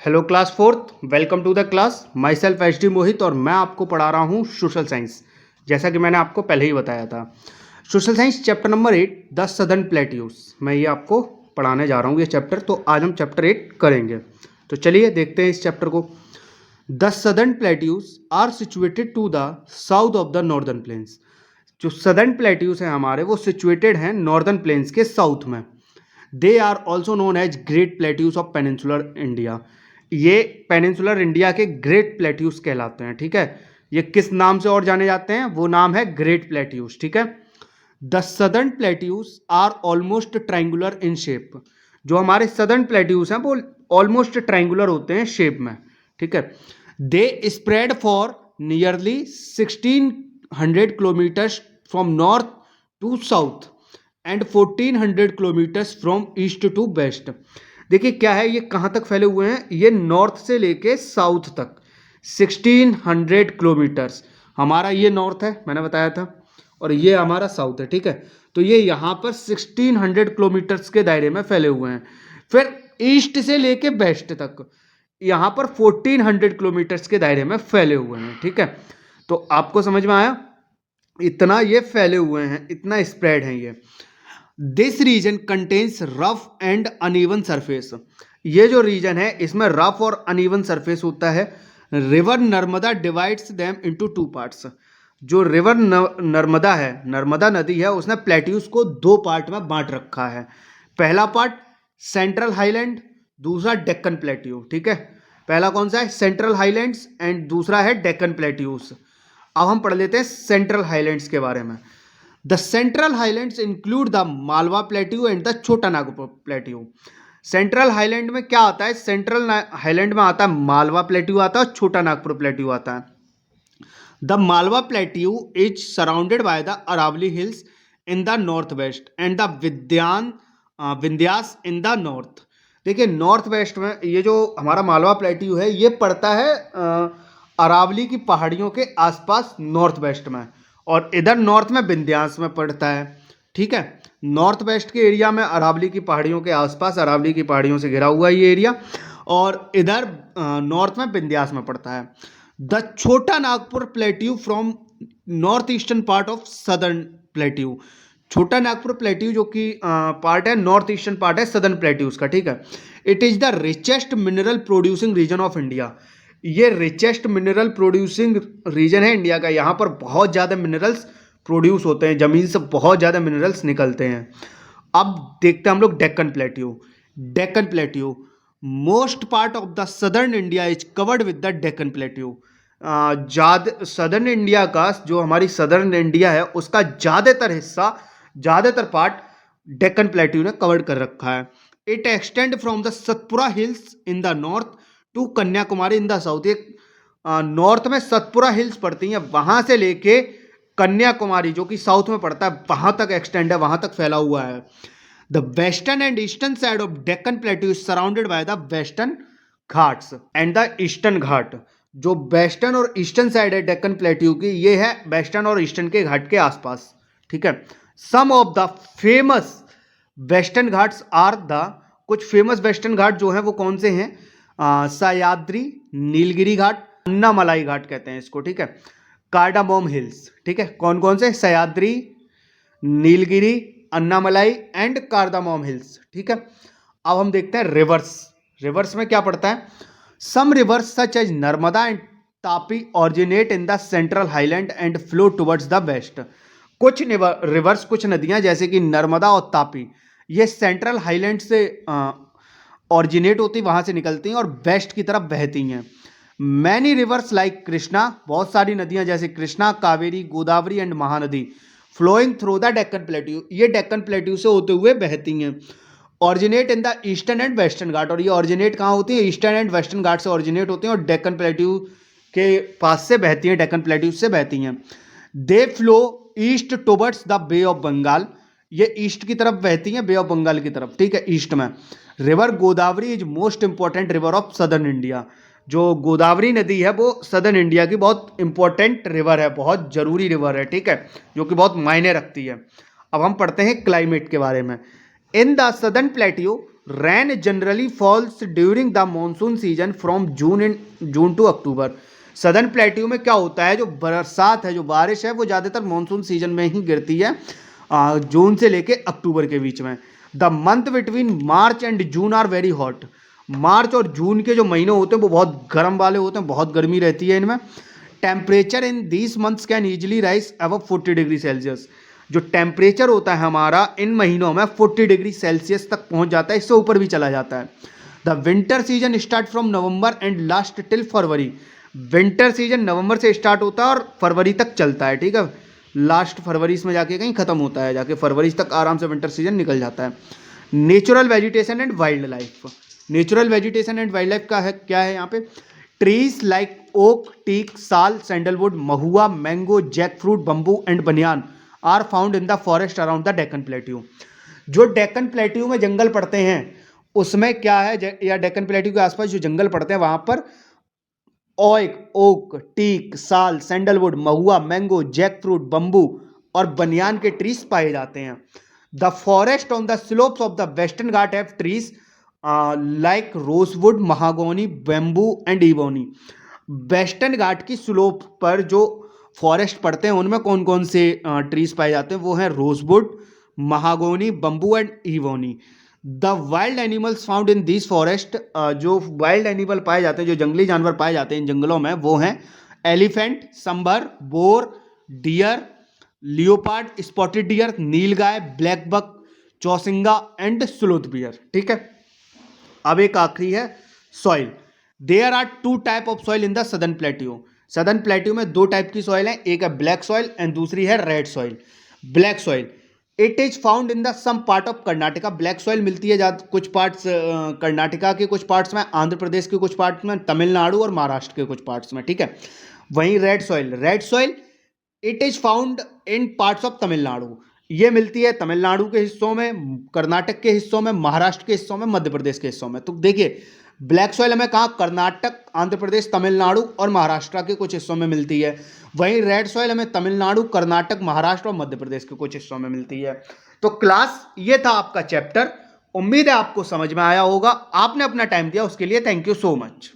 Hello class fourth, welcome to the class. Myself H D Mohit और मैं आपको पढ़ा रहा हूँ सोशल साइंस। जैसा कि मैंने आपको पहले ही बताया था, social science chapter number 8 the southern plateaus मैं ये आपको पढ़ाने जा रहा हूँ ये चैप्टर। तो आज हम चैप्टर 8 करेंगे। तो चलिए देखते हैं इस चैप्टर को। The southern plateaus are situated to the south of the northern plains. जो सदर्न प्लेट्यूज हैं हमारे, वो सिचुएटेड हैं नॉर्दर्न प्लेन्स के साउथ में। They are also known as great plateaus of peninsular India. ये पेनिनसुलर इंडिया के ग्रेट प्लेट्यूज कहलाते हैं। ठीक है, ये किस नाम से और जाने जाते हैं? वो नाम है ग्रेट प्लेट्यूज। ठीक है, the southern plateaus are almost triangular in shape. जो हमारे सदर्न प्लेट्यूज हैं वो ऑलमोस्ट ट्राइंगुलर होते हैं शेप में। ठीक है, they spread for nearly 1600 kilometres from north to south and 1400 kilometres from east to west. देखिए क्या है, ये कहाँ तक फैले हुए हैं? ये नॉर्थ से लेके साउथ तक 1600 किलोमीटर्स। हमारा ये नॉर्थ है, मैंने बताया था, और ये हमारा साउथ है। ठीक है, तो ये यहाँ पर 1600 किलोमीटर्स के दायरे में फैले हुए हैं। फिर ईस्ट से लेके वेस्ट तक यहाँ पर 1400 किलोमीटर्स के दायरे में फैले हुए हैं। ठीक है, तो आपको समझ में आया? इतना ये फैले हुए हैं, इतना स्प्रेड है ये। This reason contains rough and uneven surface. ये जो रीजन है इसमें रफ और अनइवन सरफेस होता है। River Narmada divides them into two parts. जो रिवर नर्मदा है, नर्मदा नदी है, उसने प्लेट्यूज को दो पार्ट में बांट रखा है। पहला पार्ट सेंट्रल हाईलैंड, दूसरा डेक्कन प्लेट्यू। ठीक है, पहला कौन सा है? सेंट्रल हाईलैंड्स, एंड दूसरा है डेक्कन प्लेट्यूज। अब हम पढ़ लेते हैं सेंट्रल हाईलैंड्स के बारे में। The central highlands include the Malwa plateau and the Chota Nagpur plateau. Central highland में क्या आता है? सेंट्रल हाईलैंड में आता है मालवा प्लेट्यू आता है और छोटा नागपुर प्लेट्यू आता है। The Malwa plateau is surrounded by the Aravalli hills in the north west and the Vindhyas in the north. देखिए नॉर्थ वेस्ट में ये जो हमारा मालवा प्लेट्यू है ये पड़ता है अरावली की पहाड़ियों के आसपास नॉर्थ वेस्ट में, और इधर नॉर्थ में विंध्यास में पड़ता है। ठीक है, नॉर्थ वेस्ट के एरिया में अरावली की पहाड़ियों के आसपास, अरावली की पहाड़ियों से घिरा हुआ ये एरिया, और इधर नॉर्थ में विंध्यास में पड़ता है। The Chota Nagpur plateau from north eastern part of southern plateau. Chota Nagpur plateau जो कि पार्ट है, नॉर्थ ईस्टर्न पार्ट है सदर्न प्लेट्यूज का। ठीक है, it is the richest mineral producing region of India. ये रिचेस्ट मिनरल प्रोड्यूसिंग रीजन है इंडिया का। यहाँ पर बहुत ज़्यादा मिनरल्स प्रोड्यूस होते हैं, ज़मीन से बहुत ज़्यादा मिनरल्स निकलते हैं। अब देखते हैं हम लोग Deccan plateau. Deccan plateau, most part of the southern India is covered with the Deccan plateau. Southern India का, जो हमारी सदर्न इंडिया है, उसका ज़्यादातर हिस्सा, ज़्यादातर पार्ट डेक्कन प्लेट्यू ने कवर्ड कर रखा है। It extend from the Satpura hills in the north to Kanyakumari in the south. एक नॉर्थ में सतपुरा हिल्स पड़ती हैं, वहां से लेके कन्याकुमारी जो कि साउथ में पड़ता है, वहां तक एक्सटेंड है, वहां तक फैला हुआ है। The western and eastern side of Deccan plateau is surrounded by the western Ghats and the eastern Ghat. जो वेस्टर्न और ईस्टर्न साइड है डेक्कन प्लेट्यू की, ये है वेस्टर्न और ईस्टर्न के घाट के आसपास। ठीक है, some of the famous western Ghats are the, कुछ फेमस वेस्टर्न घाट जो है वो कौन से हैं? सह्याद्री, नीलगिरी घाट, अन्नामलाई घाट कहते हैं इसको। ठीक है, कार्डामोम हिल्स। ठीक है, कौन कौन से? Sahyadri, Nilgiri, Annamalai and cardamom hills. ठीक है, अब हम देखते हैं रिवर्स। रिवर्स में क्या पड़ता है? Some rivers such as Narmada and Tapi originate in the central highland and flow towards the west. कुछ रिवर्स, कुछ नदियां जैसे कि नर्मदा और तापी, ये सेंट्रल हाईलैंड से ऑरिजिनेट होती, वहां से निकलती हैं और वेस्ट की तरफ बहती हैं। मैनी रिवर्स लाइक कृष्णा, बहुत सारी नदियां जैसे Krishna, Kaveri, Godavari and Mahanadi flowing through the Deccan plateau, ये डेक्कन प्लेट्यू से होते हुए बहती हैं। Originate in the eastern and western Ghat, और ये ऑरिजिनेट कहाँ होती है? ईस्टर्न एंड वेस्टर्न घाट से ऑरिजिनेट होती हैं और डेक्कन प्लेट्यू के पास से बहती हैं, डेक्कन प्लेट्यू से बहती हैं। They flow east towards the bay of Bengal, ये ईस्ट की तरफ बहती हैं, बे ऑफ बंगाल की तरफ। ठीक है, ईस्ट में। River Godavari is most important river of southern India. जो गोदावरी नदी है वो सदर्न इंडिया की बहुत इंपॉर्टेंट रिवर है, बहुत जरूरी रिवर है। ठीक है, जो कि बहुत मायने रखती है। अब हम पढ़ते हैं क्लाइमेट के बारे में। In the southern plateau rain generally falls during the monsoon season from June to October. Southern plateau में क्या होता है, जो बरसात है, जो बारिश है, वो ज़्यादातर मानसून सीजन में ही गिरती है, जून से लेके अक्टूबर के बीच में। The month between March and June are very hot. मार्च और जून के जो महीने होते हैं वो बहुत गर्म वाले होते हैं, बहुत गर्मी रहती है इनमें। Temperature in these months can easily rise above 40 degree Celsius. जो टेम्परेचर होता है हमारा इन महीनों में 40 डिग्री सेल्सियस तक पहुंच जाता है, इससे ऊपर भी चला जाता है। The winter season start from November and last till February. Winter season नवंबर से स्टार्ट होता है और फरवरी तक चलता है, ठीक है। लास्ट फरवरी में जाके कहीं खत्म होता है, जाके फरवरी तक आराम से विंटर सीजन निकल जाता है। Natural vegetation and wildlife. Natural vegetation and wildlife का है क्या है यहाँ पे, trees like oak, teak, sal, sandalwood, mahua, mango, jackfruit, bamboo and banyan are found in the forest around the Deccan plateau. जो डेक्कन प्लेट्यू में जंगल पड़ते हैं उसमें क्या है, या डेक्कन प्लेट्यू के आसपास जो जंगल पड़ते हैं वहां पर oak, teak, sal, sandalwood, mahua, mango, jackfruit, bamboo और बनियान के ट्रीज पाए जाते हैं। The forest on the slopes of the western Ghat have trees like rosewood, mahogany, bamboo and ebony. Western Ghat की स्लोप पर जो फॉरेस्ट पड़ते हैं उनमें कौन कौन से ट्रीज पाए जाते हैं, वो हैं rosewood, mahogany, bamboo and ebony. The wild animals found in this forest, जो वाइल्ड एनिमल पाए जाते हैं, जो जंगली जानवर पाए जाते हैं इन जंगलों में, वो हैं elephant, sambar, boar, deer, leopard, spotted deer, nilgai, black buck, chousingha and sloth bear, ठीक है। अब एक आखिरी है soil. There are 2 type of soil in the southern plateau. Southern plateau में 2 टाइप की सॉइल है, एक है ब्लैक सॉइल एंड दूसरी है red soil. Black soil it is found in the some part of Karnataka. Black soil मिलती है कुछ पार्ट्स कर्नाटका के कुछ पार्ट्स में, आंध्र प्रदेश के कुछ पार्ट्स में, तमिलनाडु और महाराष्ट्र के कुछ पार्ट्स में, ठीक है। वहीं red soil it is found in parts of Tamil Nadu. ये मिलती है तमिलनाडु के हिस्सों में, कर्नाटक के हिस्सों में, महाराष्ट्र के हिस्सों में, मध्य प्रदेश के हिस्सों में। तो देखिए ब्लैक सॉइल हमें कहाँ, कर्नाटक, आंध्र प्रदेश, तमिलनाडु और महाराष्ट्र के कुछ हिस्सों में मिलती है। वहीं रेड सॉइल हमें तमिलनाडु, कर्नाटक, महाराष्ट्र और मध्य प्रदेश के कुछ हिस्सों में मिलती है। तो क्लास ये था आपका चैप्टर। उम्मीद है आपको समझ में आया होगा। आपने अपना टाइम दिया उसके लिए थैंक यू सो मच।